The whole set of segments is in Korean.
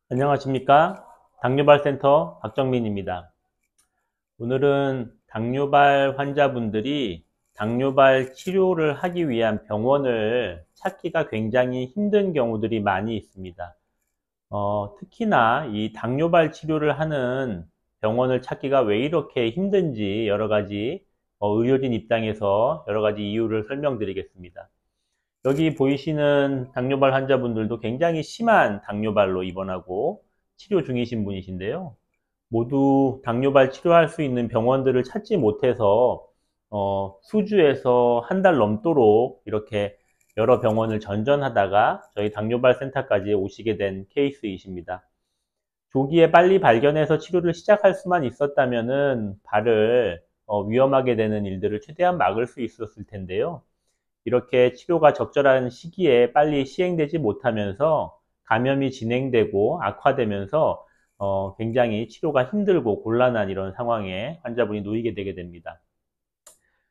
안녕하십니까? 당뇨발센터 박정민입니다. 오늘은 당뇨발 환자분들이 당뇨발 치료를 하기 위한 병원을 찾기가 굉장히 힘든 경우들이 많이 있습니다. 특히나 이 당뇨발 치료를 하는 병원을 찾기가 왜 이렇게 힘든지 여러 가지 의료진 입장에서 여러 가지 이유를 설명드리겠습니다. 여기 보이시는 당뇨발 환자분들도 굉장히 심한 당뇨발로 입원하고 치료 중이신 분이신데요. 모두 당뇨발 치료할 수 있는 병원들을 찾지 못해서 수주에서 한 달 넘도록 이렇게 여러 병원을 전전하다가 저희 당뇨발 센터까지 오시게 된 케이스이십니다. 조기에 빨리 발견해서 치료를 시작할 수만 있었다면은 발을 위험하게 되는 일들을 최대한 막을 수 있었을 텐데요. 이렇게 치료가 적절한 시기에 빨리 시행되지 못하면서 감염이 진행되고 악화되면서 굉장히 치료가 힘들고 곤란한 이런 상황에 환자분이 놓이게 되게 됩니다.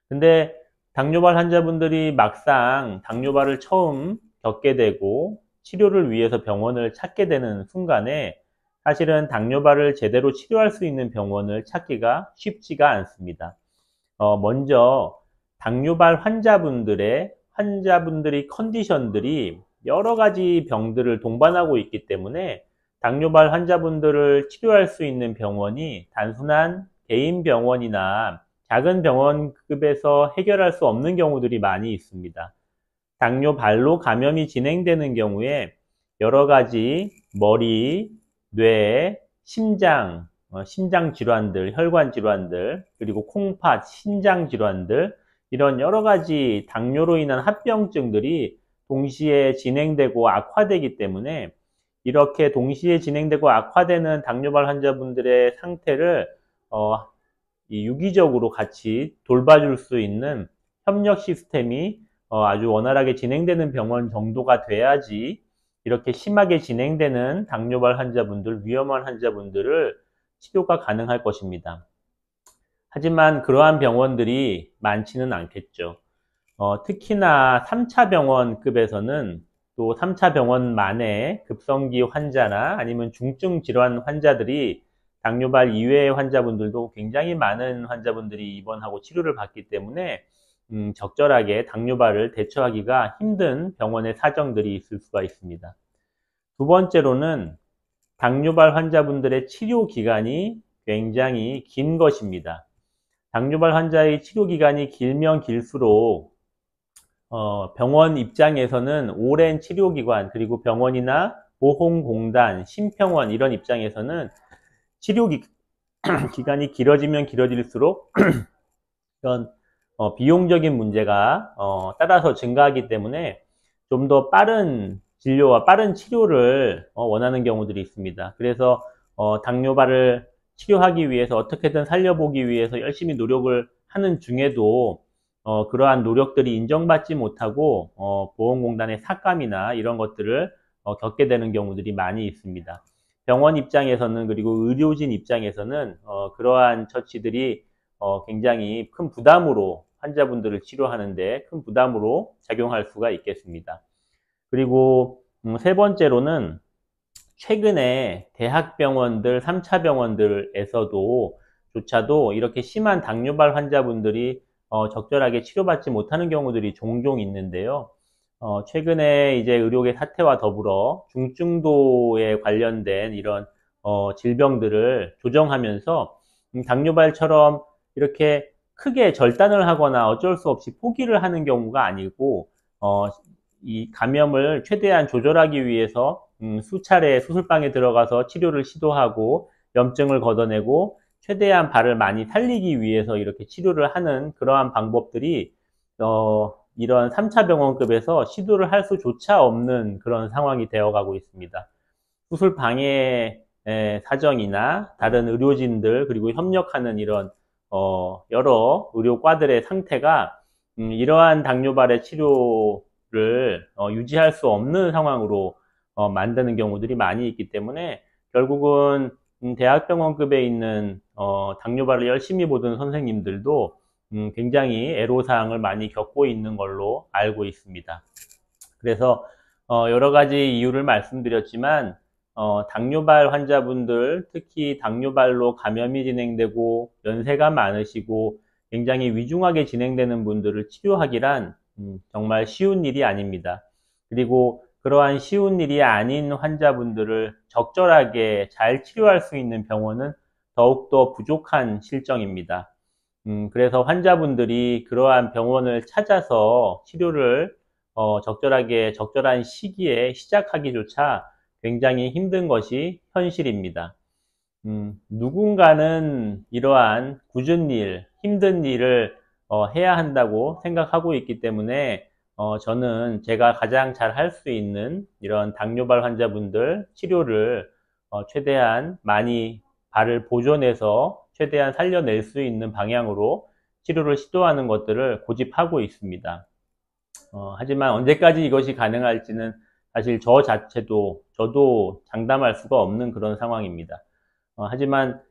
근데 당뇨발 환자분들이 막상 당뇨발을 처음 겪게 되고 치료를 위해서 병원을 찾게 되는 순간에 사실은 당뇨발을 제대로 치료할 수 있는 병원을 찾기가 쉽지가 않습니다. 먼저 당뇨발 환자분들이 컨디션들이 여러 가지 병들을 동반하고 있기 때문에 당뇨발 환자분들을 치료할 수 있는 병원이 단순한 개인 병원이나 작은 병원급에서 해결할 수 없는 경우들이 많이 있습니다. 당뇨발로 감염이 진행되는 경우에 여러 가지 머리, 뇌, 심장 질환들, 혈관 질환들, 그리고 콩팥, 신장 질환들, 이런 여러 가지 당뇨로 인한 합병증들이 동시에 진행되고 악화되기 때문에 이렇게 동시에 진행되고 악화되는 당뇨발 환자분들의 상태를 유기적으로 같이 돌봐줄 수 있는 협력 시스템이 아주 원활하게 진행되는 병원 정도가 돼야지 이렇게 심하게 진행되는 당뇨발 환자분들, 위험한 환자분들을 치료가 가능할 것입니다. 하지만 그러한 병원들이 많지는 않겠죠. 특히나 3차 병원급에서는 또 3차 병원만의 급성기 환자나 아니면 중증 질환 환자들이 당뇨발 이외의 환자분들도 굉장히 많은 환자분들이 입원하고 치료를 받기 때문에 적절하게 당뇨발을 대처하기가 힘든 병원의 사정들이 있을 수가 있습니다. 두 번째로는 당뇨발 환자분들의 치료 기간이 굉장히 긴 것입니다. 당뇨발 환자의 치료 기간이 길면 길수록 병원 입장에서는 오랜 치료기간, 그리고 병원이나 보험공단, 심평원 이런 입장에서는 치료 기간이 길어지면 길어질수록 이런 비용적인 문제가 따라서 증가하기 때문에 좀 더 빠른 진료와 빠른 치료를 원하는 경우들이 있습니다. 그래서 당뇨발을 치료하기 위해서 어떻게든 살려보기 위해서 열심히 노력을 하는 중에도 그러한 노력들이 인정받지 못하고 보험공단의 삭감이나 이런 것들을 겪게 되는 경우들이 많이 있습니다. 병원 입장에서는, 그리고 의료진 입장에서는 그러한 처치들이 굉장히 큰 부담으로 환자분들을 치료하는데 큰 부담으로 작용할 수가 있겠습니다. 그리고 세 번째로는 최근에 대학병원들, 3차 병원들에서도 조차도 이렇게 심한 당뇨발 환자분들이 적절하게 치료받지 못하는 경우들이 종종 있는데요. 최근에 이제 의료계 사태와 더불어 중증도에 관련된 이런 질병들을 조정하면서 당뇨발처럼 이렇게 크게 절단을 하거나 어쩔 수 없이 포기를 하는 경우가 아니고 이 감염을 최대한 조절하기 위해서 수차례 수술방에 들어가서 치료를 시도하고 염증을 걷어내고 최대한 발을 많이 살리기 위해서 이렇게 치료를 하는 그러한 방법들이 이런 3차 병원급에서 시도를 할 수조차 없는 그런 상황이 되어가고 있습니다. 수술방해 사정이나 다른 의료진들, 그리고 협력하는 이런 여러 의료과들의 상태가 이러한 당뇨발의 치료를 유지할 수 없는 상황으로 만드는 경우들이 많이 있기 때문에 결국은 대학병원급에 있는 당뇨발을 열심히 보던 선생님들도 굉장히 애로사항을 많이 겪고 있는 걸로 알고 있습니다. 그래서 여러 가지 이유를 말씀드렸지만 당뇨발 환자분들, 특히 당뇨발로 감염이 진행되고 연세가 많으시고 굉장히 위중하게 진행되는 분들을 치료하기란 정말 쉬운 일이 아닙니다. 그리고 그러한 쉬운 일이 아닌 환자분들을 적절하게 잘 치료할 수 있는 병원은 더욱더 부족한 실정입니다. 그래서 환자분들이 그러한 병원을 찾아서 치료를 적절하게 적절한 시기에 시작하기조차 굉장히 힘든 것이 현실입니다. 누군가는 이러한 굳은 일, 힘든 일을 해야 한다고 생각하고 있기 때문에 저는 제가 가장 잘 할 수 있는 이런 당뇨발 환자분들 치료를 최대한 많이 발을 보존해서 최대한 살려낼 수 있는 방향으로 치료를 시도하는 것들을 고집하고 있습니다. 하지만 언제까지 이것이 가능할지는 사실 저 자체도 저도 장담할 수가 없는 그런 상황입니다. 하지만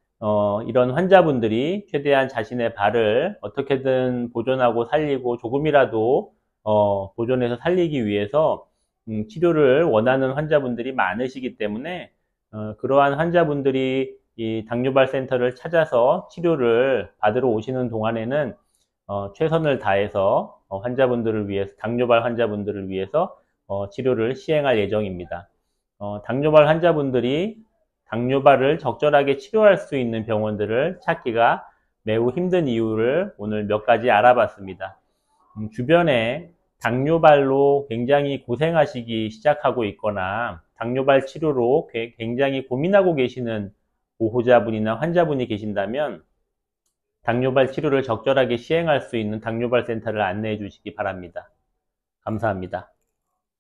이런 환자분들이 최대한 자신의 발을 어떻게든 보존하고 살리고 조금이라도 보존해서 살리기 위해서 치료를 원하는 환자분들이 많으시기 때문에 그러한 환자분들이 이 당뇨발 센터를 찾아서 치료를 받으러 오시는 동안에는 최선을 다해서 환자분들을 위해서 당뇨발 환자분들을 위해서 치료를 시행할 예정입니다. 당뇨발 환자분들이 당뇨발을 적절하게 치료할 수 있는 병원들을 찾기가 매우 힘든 이유를 오늘 몇 가지 알아봤습니다. 주변에 당뇨발로 굉장히 고생하시기 시작하고 있거나 당뇨발 치료로 굉장히 고민하고 계시는 보호자분이나 환자분이 계신다면 당뇨발 치료를 적절하게 시행할 수 있는 당뇨발 센터를 안내해 주시기 바랍니다. 감사합니다.